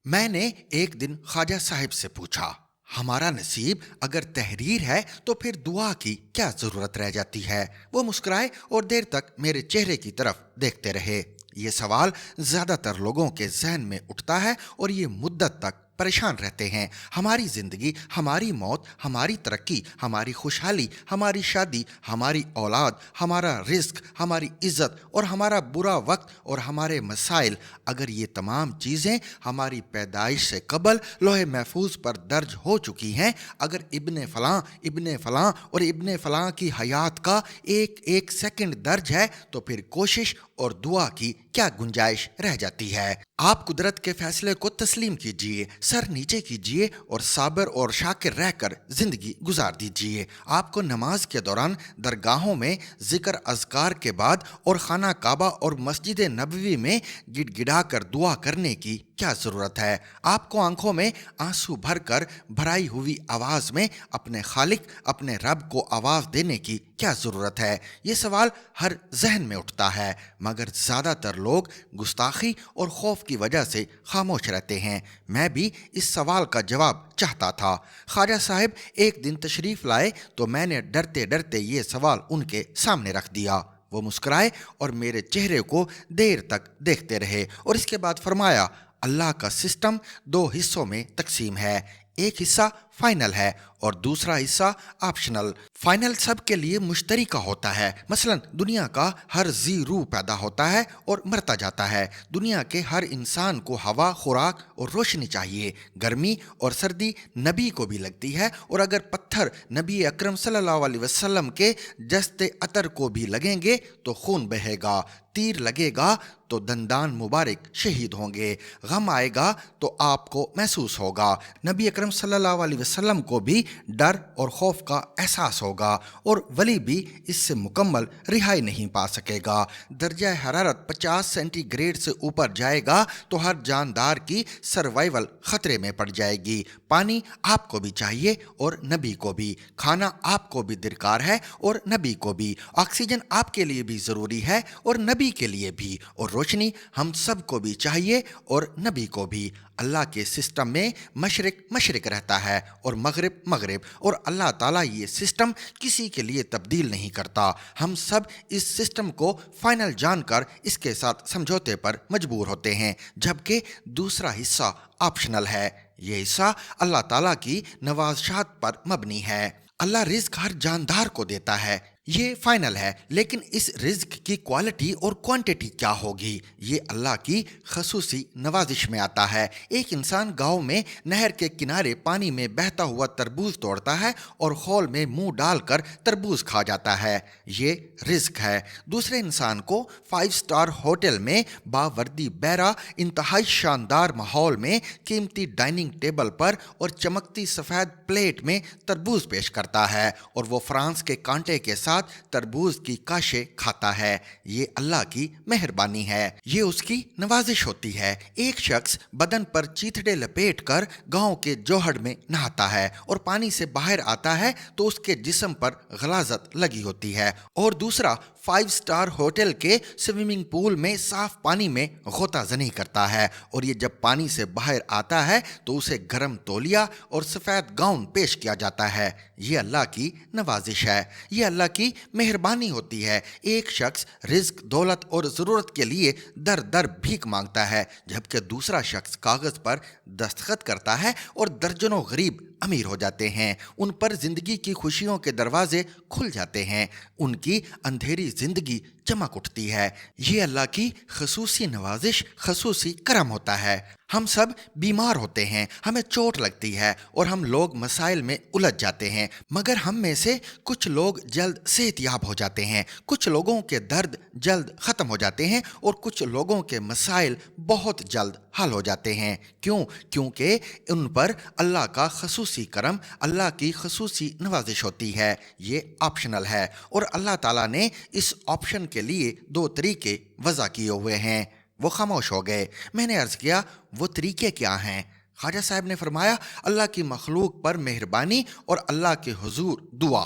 میں نے ایک دن خواجہ صاحب سے پوچھا، ہمارا نصیب اگر تحریر ہے تو پھر دعا کی کیا ضرورت رہ جاتی ہے؟ وہ مسکرائے اور دیر تک میرے چہرے کی طرف دیکھتے رہے۔ یہ سوال زیادہ تر لوگوں کے ذہن میں اٹھتا ہے اور یہ مدت تک پریشان رہتے ہیں۔ ہماری زندگی، ہماری موت، ہماری ترقی، ہماری خوشحالی، ہماری شادی، ہماری اولاد، ہمارا رزق، ہماری عزت اور ہمارا برا وقت اور ہمارے مسائل، اگر یہ تمام چیزیں ہماری پیدائش سے قبل لوح محفوظ پر درج ہو چکی ہیں، اگر ابن فلاں اور ابن فلاں کی حیات کا ایک ایک سیکنڈ درج ہے، تو پھر کوشش اور دعا کی کیا گنجائش رہ جاتی ہے؟ آپ قدرت کے فیصلے کو تسلیم کیجئے، سر نیچے کیجئے اور صابر اور شاکر رہ کر زندگی گزار دیجئے۔ آپ کو نماز کے دوران درگاہوں میں ذکر اذکار کے بعد اور خانہ کعبہ اور مسجد نبوی میں گڑ گڑا کر دعا کرنے کی کیا ضرورت ہے؟ آپ کو آنکھوں میں آنسو بھر کر بھرائی ہوئی آواز میں اپنے خالق، اپنے رب کو آواز دینے کی کیا ضرورت ہے؟ یہ سوال ہر ذہن میں اٹھتا ہے، مگر زیادہ تر لوگ گستاخی اور خوف کی وجہ سے خاموش رہتے ہیں۔ میں بھی اس سوال کا جواب چاہتا تھا۔ خواجہ صاحب ایک دن تشریف لائے تو میں نے ڈرتے ڈرتے یہ سوال ان کے سامنے رکھ دیا۔ وہ مسکرائے اور میرے چہرے کو دیر تک دیکھتے رہے اور اس کے بعد فرمایا، اللہ کا سسٹم دو حصوں میں تقسیم ہے، ایک حصہ فائنل ہے اور دوسرا حصہ آپشنل۔ فائنل سب کے لیے مشترکہ ہوتا ہے، مثلا دنیا کا ہر ذی روح پیدا ہوتا ہے اور مرتا جاتا ہے۔ دنیا کے ہر انسان کو ہوا، خوراک اور روشنی چاہیے۔ گرمی اور سردی نبی کو بھی لگتی ہے، اور اگر پتھر نبی اکرم صلی اللہ علیہ وسلم کے جست عطر کو بھی لگیں گے تو خون بہے گا، تیر لگے گا تو دندان مبارک شہید ہوں گے، غم آئے گا تو آپ کو محسوس ہوگا۔ نبی اکرم صلی اللہ علیہ وسلم کو بھی ڈر اور خوف کا احساس ہوگا، اور ولی بھی اس سے مکمل رہائی نہیں پا سکے گا۔ درجہ حرارت 50 سینٹی گریڈ سے اوپر جائے گا تو ہر جاندار کی سروائیول خطرے میں پڑ جائے گی۔ پانی آپ کو بھی چاہیے اور نبی کو بھی، کھانا آپ کو بھی درکار ہے اور نبی کو بھی، آکسیجن آپ کے لیے بھی ضروری ہے اور نبی کے لیے بھی، اور روشنی ہم سب کو بھی چاہیے اور نبی کو بھی۔ اللہ کے سسٹم میں مشرق مشرق رہتا ہے اور مغرب مغرب، اور اللہ تعالیٰ یہ سسٹم کسی کے لیے تبدیل نہیں کرتا۔ ہم سب اس سسٹم کو فائنل جان کر اس کے ساتھ سمجھوتے پر مجبور ہوتے ہیں، جبکہ دوسرا حصہ آپشنل ہے۔ یہ حصہ اللہ تعالیٰ کی نوازشات پر مبنی ہے۔ اللہ رزق ہر جاندار کو دیتا ہے، یہ فائنل ہے، لیکن اس رزق کی کوالٹی اور کوانٹٹی کیا ہوگی، یہ اللہ کی خصوصی نوازش میں آتا ہے۔ ایک انسان گاؤں میں نہر کے کنارے پانی میں بہتا ہوا تربوز توڑتا ہے اور خول میں منہ ڈال کر تربوز کھا جاتا ہے، یہ رزق ہے۔ دوسرے انسان کو 5 اسٹار ہوٹل میں باوردی بہرا انتہائی شاندار ماحول میں قیمتی ڈائننگ ٹیبل پر اور چمکتی سفید پلیٹ میں تربوز پیش کرتا ہے، اور وہ فرانس کے کانٹے کے ساتھ تربوز کی کاشیں کھاتا ہے۔ یہ اللہ کی مہربانی ہے، یہ اس کی نوازش ہوتی ہے۔ ایک شخص بدن پر چیتھڑے لپیٹ کر گاؤں کے جوہڑ میں نہاتا ہے اور پانی سے باہر آتا ہے تو اس کے جسم پر غلاظت لگی ہوتی ہے، اور دوسرا 5 اسٹار ہوٹل کے سوئمنگ پول میں صاف پانی میں غوطہ زنی کرتا ہے، اور یہ جب پانی سے باہر آتا ہے تو اسے گرم تولیہ اور سفید گاؤن پیش کیا جاتا ہے۔ یہ اللہ کی نوازش ہے، یہ اللہ کی مہربانی ہوتی ہے۔ ایک شخص رزق، دولت اور ضرورت کے لیے در در بھیک مانگتا ہے، جبکہ دوسرا شخص کاغذ پر دستخط کرتا ہے اور درجنوں غریب امیر ہو جاتے ہیں۔ ان پر زندگی کی خوشیوں کے دروازے کھل جاتے ہیں، ان کی اندھیری زندگی چمک اٹھتی ہے۔ یہ اللہ کی خصوصی نوازش، خصوصی کرم ہوتا ہے۔ ہم سب بیمار ہوتے ہیں، ہمیں چوٹ لگتی ہے اور ہم لوگ مسائل میں الجھ جاتے ہیں، مگر ہم میں سے کچھ لوگ جلد صحت یاب ہو جاتے ہیں، کچھ لوگوں کے درد جلد ختم ہو جاتے ہیں اور کچھ لوگوں کے مسائل بہت جلد حل ہو جاتے ہیں۔ کیونکہ ان پر اللہ کا خصوصی کرم، اللہ کی خصوصی نوازش ہوتی ہے۔ یہ آپشنل ہے، اور اللہ تعالیٰ نے اس آپشن کے لیے 2 طریقے وضع کیے ہوئے ہیں۔ وہ خاموش ہو گئے۔ میں نے عرض کیا، وہ طریقے کیا ہیں؟ خواجہ صاحب نے فرمایا، اللہ کی مخلوق پر مہربانی اور اللہ کے حضور دعا۔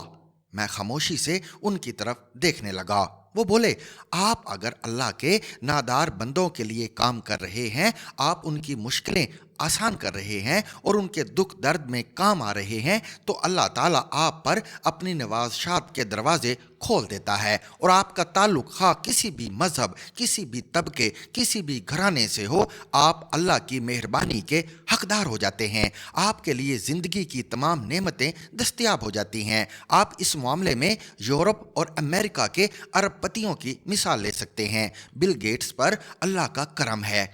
میں خاموشی سے ان کی طرف دیکھنے لگا۔ وہ بولے، آپ اگر اللہ کے نادار بندوں کے لیے کام کر رہے ہیں، آپ ان کی مشکلیں آسان کر رہے ہیں اور ان کے دکھ درد میں کام آ رہے ہیں تو اللہ تعالیٰ آپ پر اپنی نوازشات کے دروازے کھول دیتا ہے اور آپ کا تعلق خواہ کسی بھی مذہب، کسی بھی طبقے، کسی بھی گھرانے سے ہو، آپ اللہ کی مہربانی کے حقدار ہو جاتے ہیں۔ آپ کے لیے زندگی کی تمام نعمتیں دستیاب ہو جاتی ہیں۔ آپ اس معاملے میں یورپ اور امریکہ کے ارب پتیوں کی مثال لے سکتے ہیں۔ بل گیٹس پر اللہ کا کرم ہے۔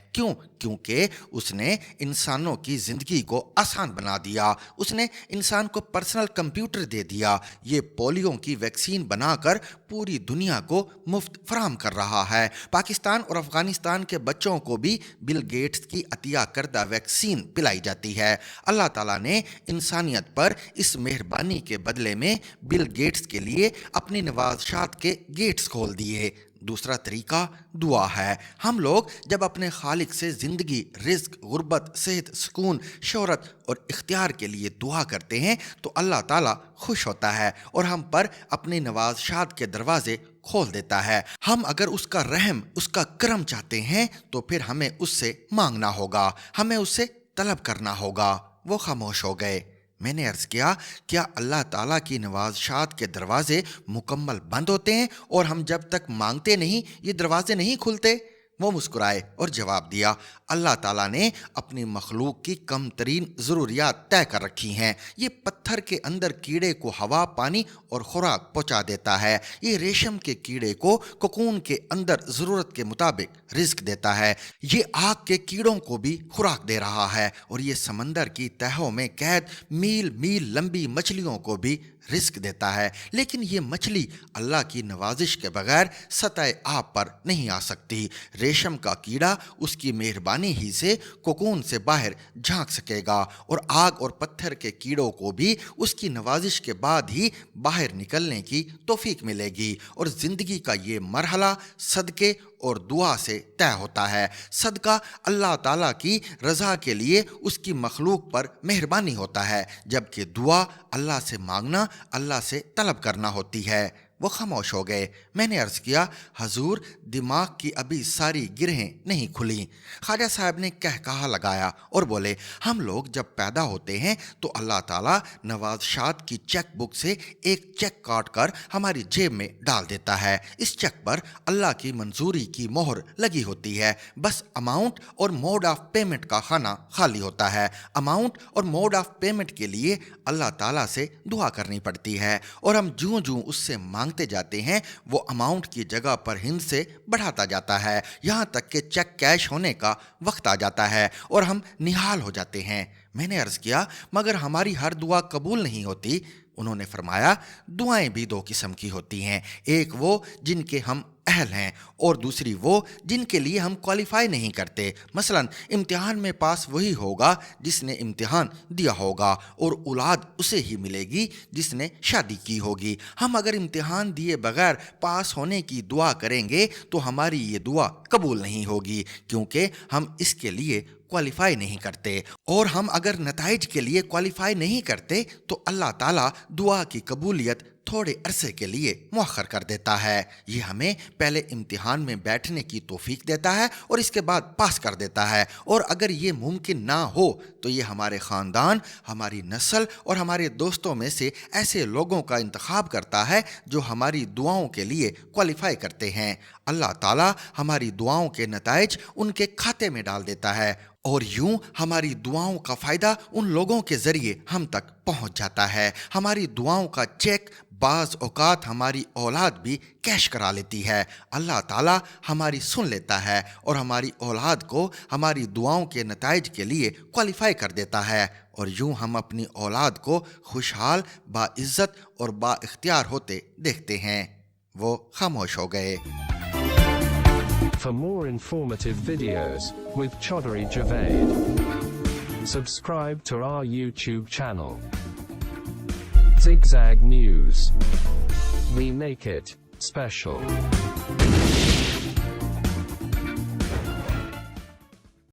کیونکہ اس نے انسانوں کی زندگی کو آسان بنا دیا۔ اس نے انسان کو پرسنل کمپیوٹر دے دیا۔ یہ پولیو کی ویکسین بنا کر پوری دنیا کو مفت فراہم کر رہا ہے۔ پاکستان اور افغانستان کے بچوں کو بھی بل گیٹس کی عطیہ کردہ ویکسین پلائی جاتی ہے۔ اللہ تعالیٰ نے انسانیت پر اس مہربانی کے بدلے میں بل گیٹس کے لیے اپنی نوازشات کے گیٹس کھول دیے۔ دوسرا طریقہ دعا ہے۔ ہم لوگ جب اپنے خالق سے زندگی، رزق، غربت، صحت، سکون، شہرت اور اختیار کے لیے دعا کرتے ہیں تو اللہ تعالیٰ خوش ہوتا ہے اور ہم پر اپنی نوازشات کے دروازے کھول دیتا ہے۔ ہم اگر اس کا رحم، اس کا کرم چاہتے ہیں تو پھر ہمیں اس سے مانگنا ہوگا، ہمیں اس سے طلب کرنا ہوگا۔ وہ خاموش ہو گئے۔ میں نے عرض کیا اللہ تعالیٰ کی نوازشات کے دروازے مکمل بند ہوتے ہیں اور ہم جب تک مانگتے نہیں یہ دروازے نہیں کھلتے؟ وہ مسکرائے اور جواب دیا، اللہ تعالیٰ نے اپنی مخلوق کی کم ترین ضروریات طے کر رکھی ہیں۔ یہ پتھر کے اندر کیڑے کو ہوا، پانی اور خوراک پہنچا دیتا ہے۔ یہ ریشم کے کیڑے کو کوکون کے اندر ضرورت کے مطابق رزق دیتا ہے۔ یہ آگ کے کیڑوں کو بھی خوراک دے رہا ہے اور یہ سمندر کی تہوں میں قید میل میل لمبی مچھلیوں کو بھی رزق دیتا ہے۔ لیکن یہ مچھلی اللہ کی نوازش کے بغیر سطح آب پر نہیں آ سکتی۔ ریشم کا کیڑا اس کی مہربانی ہی سے کوکون سے باہر جھانک سکے گا اور آگ اور پتھر کے کیڑوں کو بھی اس کی نوازش کے بعد ہی باہر نکلنے کی توفیق ملے گی۔ اور زندگی کا یہ مرحلہ صدقے اور دعا سے طے ہوتا ہے۔ صدقہ اللہ تعالیٰ کی رضا کے لیے اس کی مخلوق پر مہربانی ہوتا ہے، جبکہ دعا اللہ سے مانگنا، اللہ سے طلب کرنا ہوتی ہے۔ وہ خاموش ہو گئے۔ میں نے عرض کیا، حضور دماغ کی ابھی ساری گرہیں نہیں کھلیں۔ خواجہ صاحب نے کہا لگایا اور بولے، ہم لوگ جب پیدا ہوتے ہیں تو اللہ تعالیٰ نوازشات کی چیک بک سے ایک چیک کاٹ کر ہماری جیب میں ڈال دیتا ہے۔ اس چیک پر اللہ کی منظوری کی مہر لگی ہوتی ہے، بس اماؤنٹ اور موڈ آف پیمنٹ کا خانہ خالی ہوتا ہے۔ اماؤنٹ اور موڈ آف پیمنٹ کے لیے اللہ تعالیٰ سے دعا کرنی پڑتی ہے اور ہم جوں اس سے مانگتے جاتے ہیں وہ اماؤنٹ کی جگہ پر ہند سے بڑھاتا جاتا ہے، یہاں تک کہ چیک کیش ہونے کا وقت آ جاتا ہے اور ہم نہال ہو جاتے ہیں۔ میں نے عرض کیا، مگر ہماری ہر دعا قبول نہیں ہوتی۔ انہوں نے فرمایا، دعائیں بھی دو قسم کی ہوتی ہیں، ایک وہ جن کے ہم اہل ہیں اور دوسری وہ جن کے لیے ہم کوالیفائی نہیں کرتے۔ مثلا امتحان میں پاس وہی ہوگا جس نے امتحان دیا ہوگا اور اولاد اسے ہی ملے گی جس نے شادی کی ہوگی۔ ہم اگر امتحان دیے بغیر پاس ہونے کی دعا کریں گے تو ہماری یہ دعا قبول نہیں ہوگی، کیونکہ ہم اس کے لیے کوالیفائی نہیں کرتے، اور ہم اگر نتائج کے لیے کوالیفائی نہیں کرتے تو اللہ تعالیٰ دعا کی قبولیت تھوڑے عرصے کے لیے مؤخر کر دیتا ہے۔ یہ ہمیں پہلے امتحان میں بیٹھنے کی توفیق دیتا ہے اور اس کے بعد پاس کر دیتا ہے، اور اگر یہ ممکن نہ ہو تو یہ ہمارے خاندان، ہماری نسل اور ہمارے دوستوں میں سے ایسے لوگوں کا انتخاب کرتا ہے جو ہماری دعاؤں کے لیے کوالیفائی کرتے ہیں۔ اللہ تعالیٰ ہماری دعاؤں کے نتائج ان کے کھاتے میں ڈال دیتا ہے اور یوں ہماری دعاؤں کا فائدہ ان لوگوں کے ذریعے ہم تک پہنچ جاتا ہے۔ ہماری دعاؤں کا چیک بعض اوقات ہماری اولاد بھی کیش کرا لیتی ہے۔ اللہ تعالیٰ ہماری سن لیتا ہے اور ہماری اولاد کو ہماری دعاؤں کے نتائج کے لیے کوالیفائی کر دیتا ہے، اور یوں ہم اپنی اولاد کو خوشحال، باعزت اور با اختیار ہوتے دیکھتے ہیں۔ وہ خاموش ہو گئے۔ For more informative videos with Chaudhary Javed, subscribe to our YouTube channel. Zigzag News. We make it special.